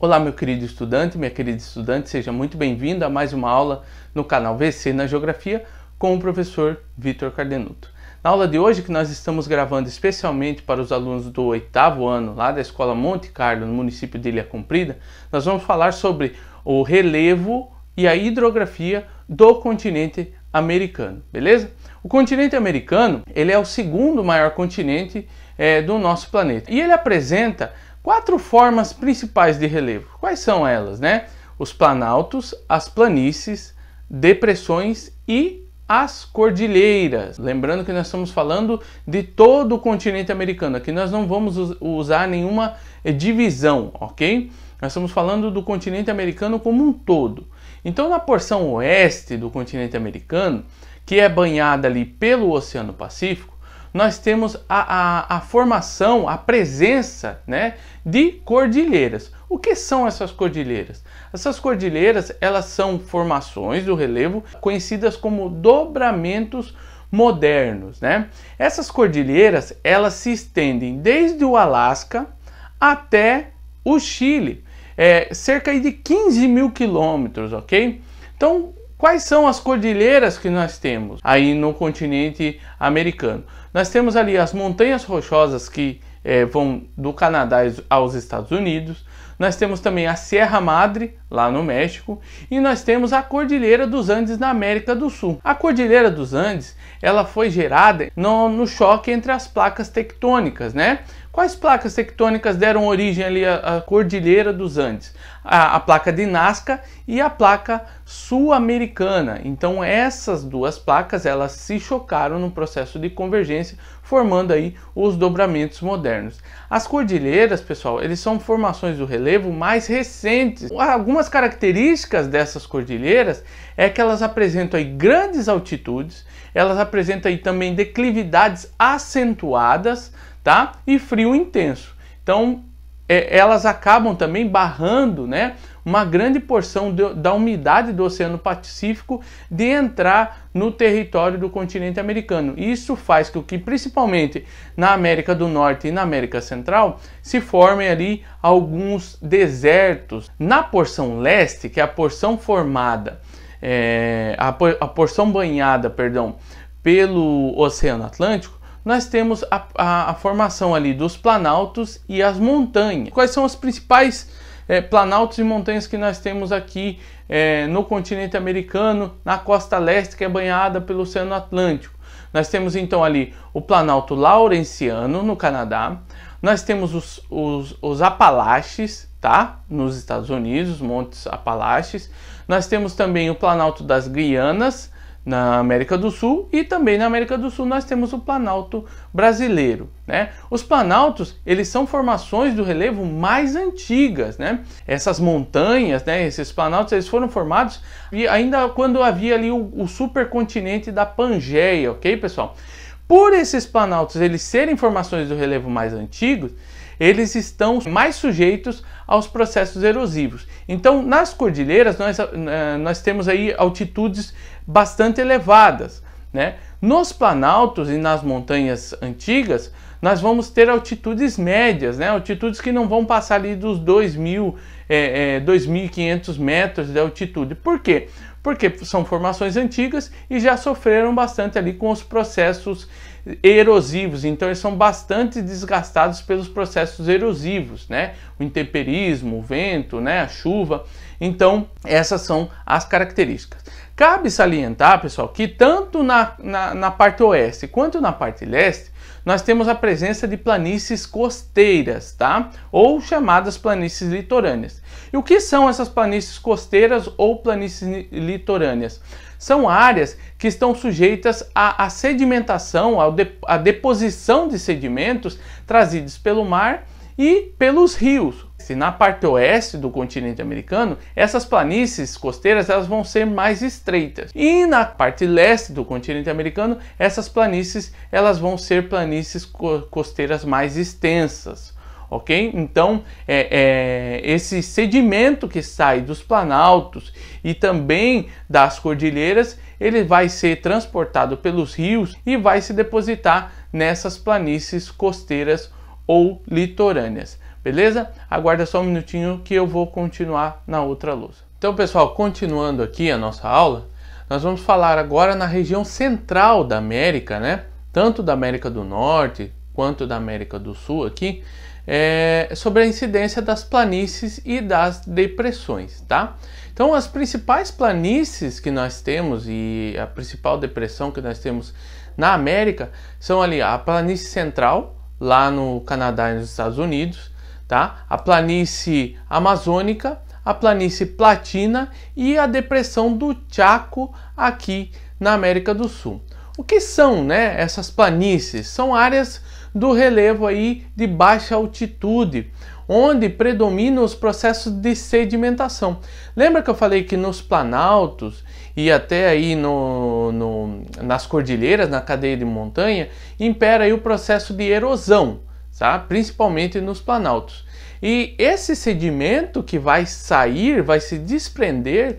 Olá, meu querido estudante, minha querida estudante, seja muito bem-vindo a mais uma aula no canal VC na Geografia com o professor Vitor Cardenuto. Na aula de hoje, que nós estamos gravando especialmente para os alunos do 8º ano, lá da Escola Monte Carlo, no município de Ilha Comprida, nós vamos falar sobre o relevo e a hidrografia do continente americano, beleza? O continente americano, ele é o segundo maior continente do nosso planeta e ele apresenta 4 formas principais de relevo. Quais são elas, né? Os planaltos, as planícies, depressões e as cordilheiras. Lembrando que nós estamos falando de todo o continente americano. Aqui nós não vamos usar nenhuma divisão, ok? Nós estamos falando do continente americano como um todo. Então, na porção oeste do continente americano, que é banhada ali pelo Oceano Pacífico, nós temos a formação, a presença, né, de cordilheiras. O que são essas cordilheiras? Essas cordilheiras, elas são formações do relevo conhecidas como dobramentos modernos, né? Essas cordilheiras, elas se estendem desde o Alasca até o Chile, cerca de 15 mil quilômetros, ok? Então, quais são as cordilheiras que nós temos aí no continente americano? Nós temos ali as montanhas rochosas que vão do Canadá aos Estados Unidos. Nós temos também a Sierra Madre, lá no México, e nós temos a Cordilheira dos Andes na América do Sul. A Cordilheira dos Andes, ela foi gerada no choque entre as placas tectônicas, né? Quais placas tectônicas deram origem ali à Cordilheira dos Andes? A placa de Nazca e a placa sul-americana. Então essas duas placas, elas se chocaram no processo de convergência, formando aí os dobramentos modernos. As cordilheiras, pessoal, eles são formações do relevo mais recentes. Algumas características dessas cordilheiras é que elas apresentam aí grandes altitudes, elas apresentam aí também declividades acentuadas, tá? E frio intenso. Então, elas acabam também barrando, né, uma grande porção da umidade do Oceano Pacífico de entrar no território do continente americano. Isso faz com que, principalmente na América do Norte e na América Central, se formem ali alguns desertos. Na porção leste, que é a porção formada, a porção banhada, perdão, pelo Oceano Atlântico, nós temos a formação ali dos planaltos e as montanhas. Quais são os principais planaltos e montanhas que nós temos aqui no continente americano, na costa leste, que é banhada pelo Oceano Atlântico? Nós temos então ali o Planalto Laurentiano, no Canadá. Nós temos os Apalaches, tá? Nos Estados Unidos, os Montes Apalaches. Nós temos também o Planalto das Guianas, na América do Sul, e também na América do Sul nós temos o Planalto brasileiro, né? Os planaltos, eles são formações do relevo mais antigas, né? Essas montanhas, né, esses planaltos, eles foram formados ainda quando havia ali o supercontinente da Pangeia, ok, pessoal? Por esses planaltos eles serem formações do relevo mais antigos, eles estão mais sujeitos aos processos erosivos. Então, nas cordilheiras, nós temos aí altitudes bastante elevadas, né? Nos planaltos e nas montanhas antigas, nós vamos ter altitudes médias, né? Altitudes que não vão passar ali dos 2.500 metros de altitude. Por quê? Porque são formações antigas e já sofreram bastante ali com os processos erosivos, então eles são bastante desgastados pelos processos erosivos, né? O intemperismo, o vento, né? A chuva. Então essas são as características. Cabe salientar, pessoal, que tanto na parte oeste quanto na parte leste nós temos a presença de planícies costeiras, tá? Ou chamadas planícies litorâneas. E o que são essas planícies costeiras ou planícies litorâneas? São áreas que estão sujeitas à sedimentação, à deposição de sedimentos trazidos pelo mar e pelos rios. Na parte oeste do continente americano, essas planícies costeiras, elas vão ser mais estreitas. E na parte leste do continente americano, essas planícies, elas vão ser planícies costeiras mais extensas. Ok? Então, esse sedimento que sai dos planaltos e também das cordilheiras, ele vai ser transportado pelos rios e vai se depositar nessas planícies costeiras ou litorâneas. beleza? Aguarda só um minutinho que eu vou continuar na outra lousa. Então, pessoal, continuando aqui a nossa aula, nós vamos falar agora na região central da América, né? Tanto da América do Norte quanto da América do Sul aqui, sobre a incidência das planícies e das depressões, tá? Então, as principais planícies que nós temos e a principal depressão que nós temos na América são ali a planície central, lá no Canadá e nos Estados Unidos, tá? A planície amazônica, a planície platina e a depressão do Chaco aqui na América do Sul. O que são, né, essas planícies? São áreas do relevo aí de baixa altitude, onde predominam os processos de sedimentação. Lembra que eu falei que nos planaltos e até aí nas cordilheiras, na cadeia de montanha, impera aí o processo de erosão, tá? Principalmente nos planaltos. E esse sedimento que vai sair, vai se desprender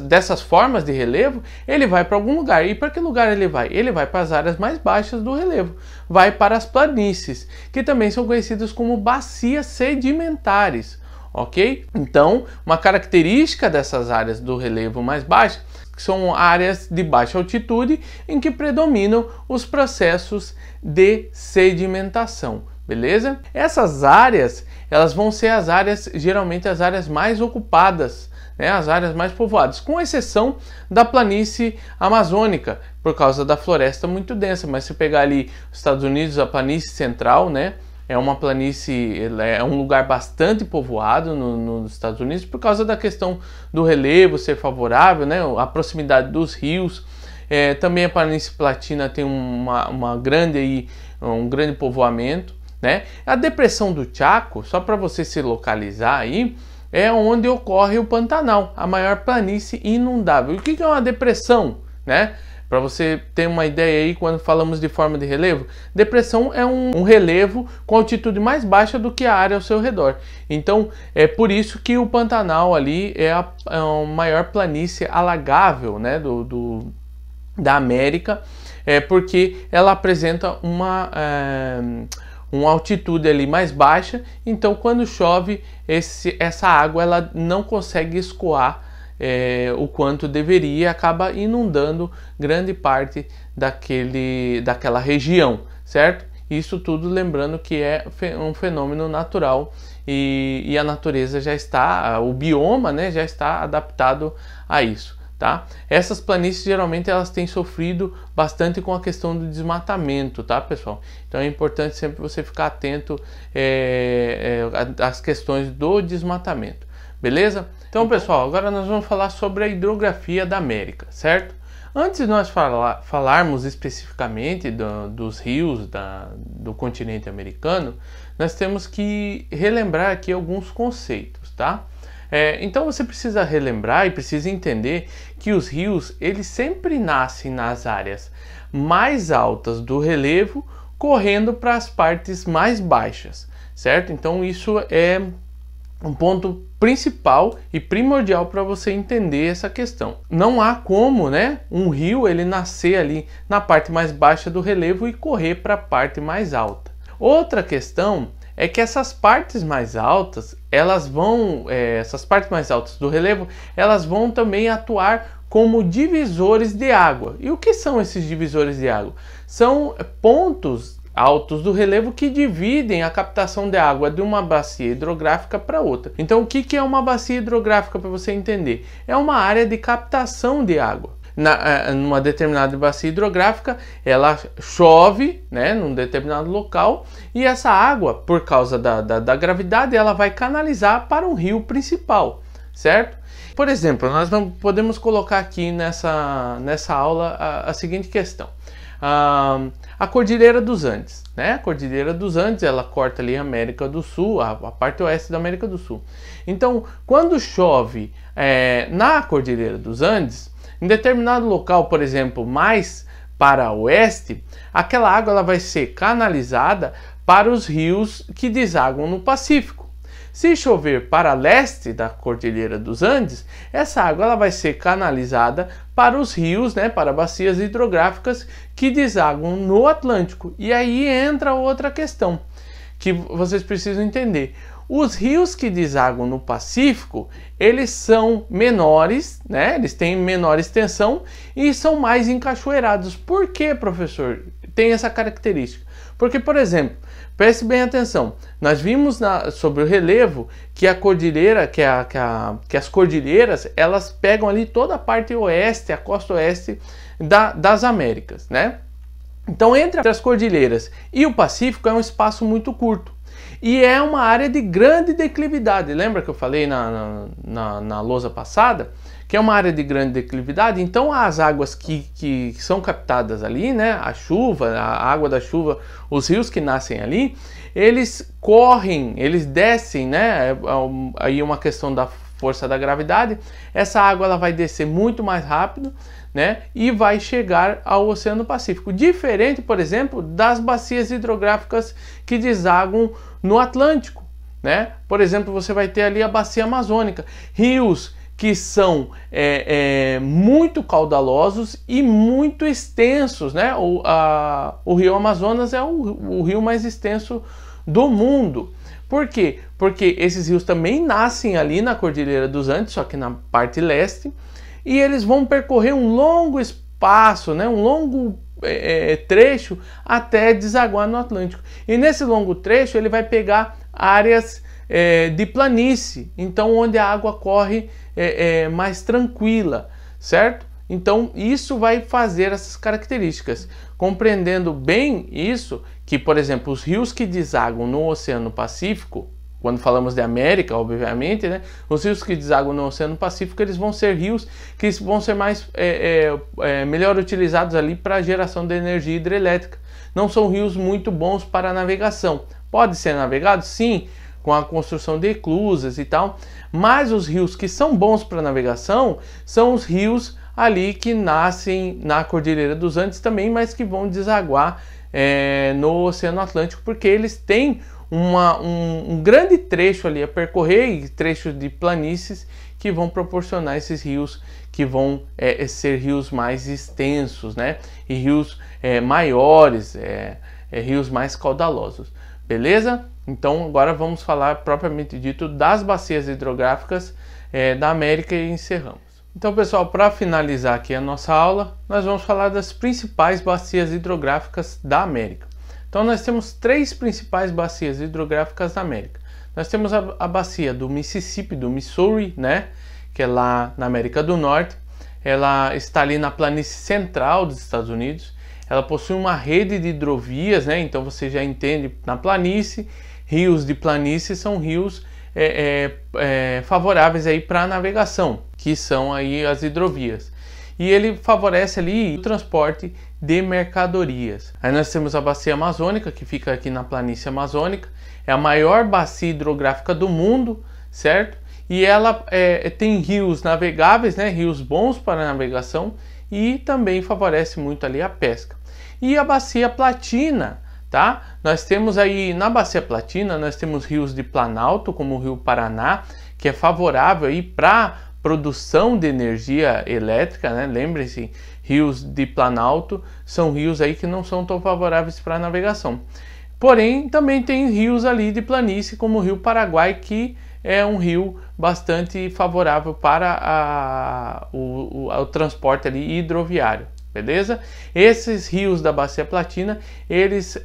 dessas formas de relevo, ele vai para algum lugar. E para que lugar ele vai? Ele vai para as áreas mais baixas do relevo, vai para as planícies, que também são conhecidas como bacias sedimentares, ok? Então, uma característica dessas áreas do relevo mais baixo são áreas de baixa altitude em que predominam os processos de sedimentação. Beleza? Essas áreas, elas vão ser as áreas, geralmente as áreas mais ocupadas, né? As áreas mais povoadas, com exceção da planície amazônica, por causa da floresta muito densa. Mas se pegar ali os Estados Unidos, a planície central, né? É uma planície, é um lugar bastante povoado nos Estados Unidos, por causa da questão do relevo ser favorável, né? A proximidade dos rios. Também a planície platina tem um grande povoamento. Né? A depressão do Chaco, só para você se localizar aí, é onde ocorre o Pantanal, a maior planície inundável. E o que é uma depressão? Né? Para você ter uma ideia aí, quando falamos de forma de relevo, depressão é um relevo com altitude mais baixa do que a área ao seu redor. Então, é por isso que o Pantanal ali é a maior planície alagável, né, da América, porque ela apresenta uma altitude ali mais baixa, então quando chove essa água ela não consegue escoar o quanto deveria, acaba inundando grande parte daquela região, certo? Isso tudo lembrando que é um fenômeno natural e a natureza já está, o bioma, né, já está adaptado a isso. Tá? Essas planícies geralmente elas têm sofrido bastante com a questão do desmatamento, tá, pessoal? Então é importante sempre você ficar atento às questões do desmatamento, beleza? Então, pessoal, agora nós vamos falar sobre a hidrografia da América, certo? Antes de nós falarmos especificamente dos rios do continente americano, nós temos que relembrar aqui alguns conceitos, tá? Então você precisa relembrar e precisa entender que os rios eles sempre nascem nas áreas mais altas do relevo, correndo para as partes mais baixas, certo? Então isso é um ponto principal e primordial para você entender essa questão. Não há como, né, um rio ele nascer ali na parte mais baixa do relevo e correr para a parte mais alta. Outra questão é que essas partes mais altas, essas partes mais altas do relevo, elas vão também atuar como divisores de água. E o que são esses divisores de água? São pontos altos do relevo que dividem a captação de água de uma bacia hidrográfica para outra. Então, o que é uma bacia hidrográfica para você entender? É uma área de captação de água. Numa determinada bacia hidrográfica, ela chove, né, num determinado local, e essa água, por causa da gravidade, ela vai canalizar para um rio principal, certo? Por exemplo, nós podemos colocar aqui nessa aula a seguinte questão. A Cordilheira dos Andes, né? A Cordilheira dos Andes, ela corta ali a América do Sul, a parte oeste da América do Sul. Então, quando chove na Cordilheira dos Andes, em determinado local, por exemplo, mais para oeste, aquela água ela vai ser canalizada para os rios que desaguam no Pacífico. Se chover para leste da Cordilheira dos Andes, essa água ela vai ser canalizada para os rios, né, para bacias hidrográficas que desaguam no Atlântico. E aí entra outra questão, que vocês precisam entender. Os rios que desaguam no Pacífico, eles são menores, né? Eles têm menor extensão e são mais encachoeirados. Por que, professor? Tem essa característica. Porque, por exemplo, preste bem atenção, nós vimos sobre o relevo que a cordilheira, que as cordilheiras, elas pegam ali toda a parte oeste, a costa oeste das Américas, né? Então, entre as cordilheiras e o Pacífico é um espaço muito curto. E é uma área de grande declividade. Lembra que eu falei na lousa passada? Que é uma área de grande declividade. Então as águas que são captadas ali, né? A chuva, a água da chuva, os rios que nascem ali, eles correm, eles descem, né? Aí uma questão da força da gravidade. Essa água ela vai descer muito mais rápido, né? E vai chegar ao Oceano Pacífico. Diferente, por exemplo, das bacias hidrográficas que desaguam no Atlântico, né? Por exemplo, você vai ter ali a bacia amazônica, rios que são muito caudalosos e muito extensos, né? O rio Amazonas é o rio mais extenso do mundo. Por quê? Porque esses rios também nascem ali na Cordilheira dos Andes, só que na parte leste, e eles vão percorrer um longo espaço, né? Um longo trecho até desaguar no Atlântico. E nesse longo trecho ele vai pegar áreas de planície, então onde a água corre mais tranquila, certo? Então isso vai fazer essas características. Compreendendo bem isso, que por exemplo os rios que desaguam no Oceano Pacífico, quando falamos de América, obviamente, né? Os rios que desaguam no Oceano Pacífico, eles vão ser rios que vão ser mais melhor utilizados ali para a geração de energia hidrelétrica. Não são rios muito bons para a navegação. Pode ser navegado? Sim, com a construção de eclusas e tal, mas os rios que são bons para navegação são os rios ali que nascem na Cordilheira dos Andes também, mas que vão desaguar no Oceano Atlântico, porque eles têm um grande trecho ali a percorrer, e trechos de planícies que vão proporcionar esses rios que vão ser rios mais extensos, né? E rios maiores, rios mais caudalosos. Beleza? Então agora vamos falar propriamente dito das bacias hidrográficas da América e encerramos. Então pessoal, para finalizar aqui a nossa aula, nós vamos falar das principais bacias hidrográficas da América. Então nós temos três principais bacias hidrográficas da América. Nós temos a bacia do Mississippi, do Missouri, né? Que é lá na América do Norte. Ela está ali na planície central dos Estados Unidos. Ela possui uma rede de hidrovias, né? Então você já entende, na planície, rios de planície são rios favoráveis aí para a navegação, que são aí as hidrovias. E ele favorece ali o transporte de mercadorias. Aí nós temos a bacia amazônica, que fica aqui na planície amazônica. É a maior bacia hidrográfica do mundo, certo? E ela tem rios navegáveis, né? Rios bons para a navegação, e também favorece muito ali a pesca. E a bacia platina, tá? Nós temos aí na bacia platina, nós temos rios de planalto, como o rio Paraná, que é favorável aí para produção de energia elétrica, né? Lembre-se, rios de planalto são rios aí que não são tão favoráveis para a navegação. Porém, também tem rios ali de planície, como o rio Paraguai, que é um rio bastante favorável para o transporte ali hidroviário, beleza? Esses rios da bacia platina, eles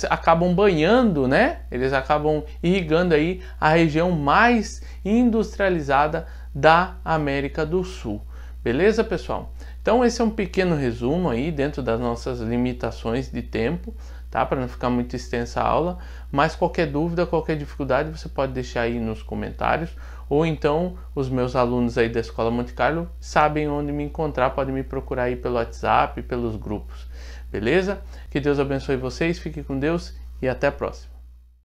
acabam banhando, né? Eles acabam irrigando aí a região mais industrializada da América do Sul, beleza, pessoal? Então esse é um pequeno resumo aí dentro das nossas limitações de tempo, tá? Para não ficar muito extensa a aula, mas qualquer dúvida, qualquer dificuldade, você pode deixar aí nos comentários, ou então os meus alunos aí da Escola Monte Carlo sabem onde me encontrar, podem me procurar aí pelo WhatsApp, pelos grupos, beleza? Que Deus abençoe vocês, fiquem com Deus e até a próxima.